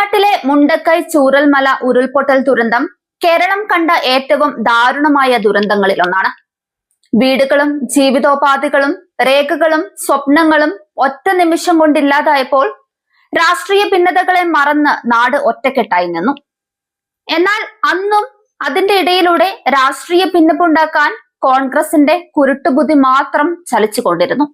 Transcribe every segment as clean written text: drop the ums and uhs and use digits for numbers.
വയനാട്ടിലെ മുണ്ടക്കൈ ചൂരൽമല ഉരുൾപൊട്ടൽ ദുരന്തം കേരളം കണ്ട ഏറ്റവും ദാരുണമായ ദുരന്തങ്ങളിലൊന്നാണ്. വീടുകളും ജീവിതോപാധികളും രേഖകളും സ്വപ്നങ്ങളും ഒറ്റ നിമിഷം കൊണ്ടില്ലാതായപ്പോൾ രാഷ്ട്രീയ ഭിന്നതകളെ മറന്ന് നാട് ഒറ്റക്കെട്ടായി നിന്നു. എന്നാൽ അന്നും അതിന്റെ ഇടയിലൂടെ രാഷ്ട്രീയ ഭിന്നപ്പുണ്ടാക്കാൻ കോൺഗ്രസിന്റെ കുരുട്ടുബുദ്ധി മാത്രം ചലിച്ചുകൊണ്ടിരുന്നു.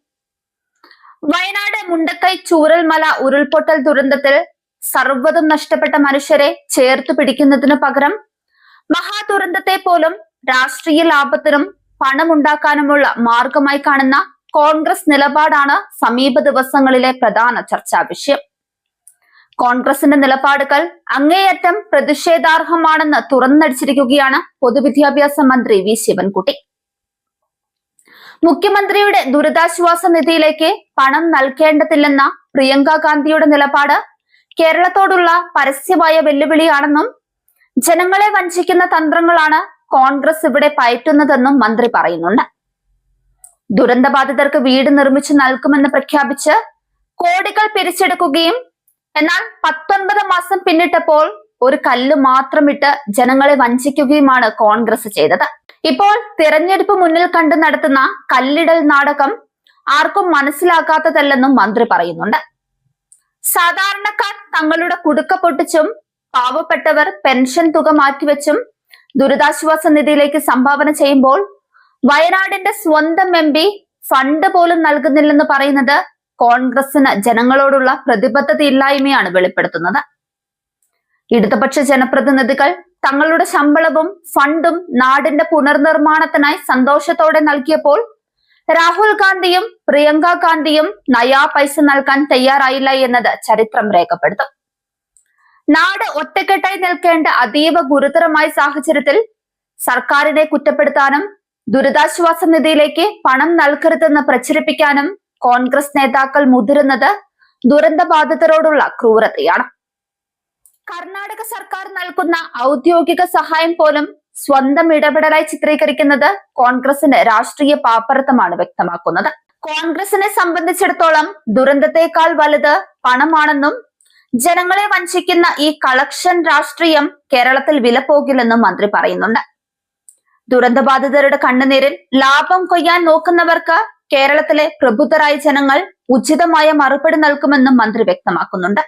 വയനാട് മുണ്ടക്കൈ ചൂരൽമല ഉരുൾപൊട്ടൽ ദുരന്തത്തിൽ സർവ്വതും നഷ്ടപ്പെട്ട മനുഷ്യരെ ചേർത്തു പിടിക്കുന്നതിനു പകരം മഹാദുരന്തത്തെ പോലും രാഷ്ട്രീയ ലാഭത്തിനും പണമുണ്ടാക്കാനുമുള്ള മാർഗമായി കാണുന്ന കോൺഗ്രസ് നിലപാടാണ് സമീപ ദിവസങ്ങളിലെ പ്രധാന ചർച്ചാ വിഷയം. കോൺഗ്രസിന്റെ നിലപാടുകൾ അങ്ങേയറ്റം പ്രതിഷേധാർഹമാണെന്ന് തുറന്നടിച്ചിരിക്കുകയാണ് പൊതുവിദ്യാഭ്യാസ മന്ത്രി വി ശിവൻകുട്ടി. മുഖ്യമന്ത്രിയുടെ ദുരിതാശ്വാസ നിധിയിലേക്ക് പണം നൽകേണ്ടതില്ലെന്ന പ്രിയങ്ക ഗാന്ധിയുടെ നിലപാട് കേരളത്തോടുള്ള പരസ്യമായ വെല്ലുവിളിയാണെന്നും ജനങ്ങളെ വഞ്ചിക്കുന്ന തന്ത്രങ്ങളാണ് കോൺഗ്രസ് ഇവിടെ പയറ്റുന്നതെന്നും മന്ത്രി പറയുന്നുണ്ട്. ദുരന്തബാധിതർക്ക് വീട് നിർമ്മിച്ചു നൽകുമെന്ന് പ്രഖ്യാപിച്ച് കോടികൾ പിരിച്ചെടുക്കുകയും എന്നാൽ 19 മാസം പിന്നിട്ടപ്പോൾ ഒരു കല്ല് മാത്രമിട്ട് ജനങ്ങളെ വഞ്ചിക്കുകയുമാണ് കോൺഗ്രസ് ചെയ്തത്. ഇപ്പോൾ തിരഞ്ഞെടുപ്പ് മുന്നിൽ കണ്ടു നടത്തുന്ന കല്ലിടൽ നാടകം ആർക്കും മനസ്സിലാകാത്തതല്ലെന്നും മന്ത്രി പറയുന്നുണ്ട്. സാധാരണക്കാർ തങ്ങളുടെ കുടുക്ക പൊട്ടിച്ചും പാവപ്പെട്ടവർ പെൻഷൻ തുക മാറ്റിവെച്ചും ദുരിതാശ്വാസ നിധിയിലേക്ക് സംഭാവന ചെയ്യുമ്പോൾ വയനാടിന്റെ സ്വന്തം MP ഫണ്ട് പോലും നൽകുന്നില്ലെന്ന് പറയുന്നത് കോൺഗ്രസിന് ജനങ്ങളോടുള്ള പ്രതിബദ്ധതയില്ലായ്മയാണ് വെളിപ്പെടുത്തുന്നത്. ഇടതുപക്ഷ ജനപ്രതിനിധികൾ തങ്ങളുടെ ശമ്പളവും ഫണ്ടും നാടിന്റെ പുനർനിർമ്മാണത്തിനായി സന്തോഷത്തോടെ നൽകിയപ്പോൾ രാഹുൽ ഗാന്ധിയും പ്രിയങ്ക ഗാന്ധിയും നയാ പൈസ നൽകാൻ തയ്യാറായില്ല എന്നത് ചരിത്രം രേഖപ്പെടുത്തും. നാട് ഒറ്റക്കെട്ടായി നിൽക്കേണ്ട അതീവ ഗുരുതരമായ സാഹചര്യത്തിൽ സർക്കാരിനെ കുറ്റപ്പെടുത്താനും ദുരിതാശ്വാസ നിധിയിലേക്ക് പണം നൽകരുതെന്ന് പ്രചരിപ്പിക്കാനും കോൺഗ്രസ് നേതാക്കൾ മുതിരുന്നത് ദുരന്തബാധിതരോടുള്ള ക്രൂരതയാണ്. കർണാടക സർക്കാർ നൽകുന്ന ഔദ്യോഗിക സഹായം പോലും സ്വന്തം ഇടപെടലായി ചിത്രീകരിക്കുന്നത് കോൺഗ്രസിന്റെ രാഷ്ട്രീയ പാപ്പരത്തമാണ് വ്യക്തമാക്കുന്നത്. കോൺഗ്രസിനെ സംബന്ധിച്ചിടത്തോളം ദുരന്തത്തെക്കാൾ വലുത് പണമാണെന്നും ജനങ്ങളെ വഞ്ചിക്കുന്ന ഈ കളക്ഷൻ രാഷ്ട്രീയം കേരളത്തിൽ വിലപ്പോകില്ലെന്നും മന്ത്രി പറയുന്നുണ്ട്. ദുരന്തബാധിതരുടെ കണ്ണുനീരിൽ ലാഭം കൊയ്യാൻ നോക്കുന്നവർക്ക് കേരളത്തിലെ പ്രബുദ്ധരായ ജനങ്ങൾ ഉചിതമായ മറുപടി നൽകുമെന്നും മന്ത്രി വ്യക്തമാക്കുന്നുണ്ട്.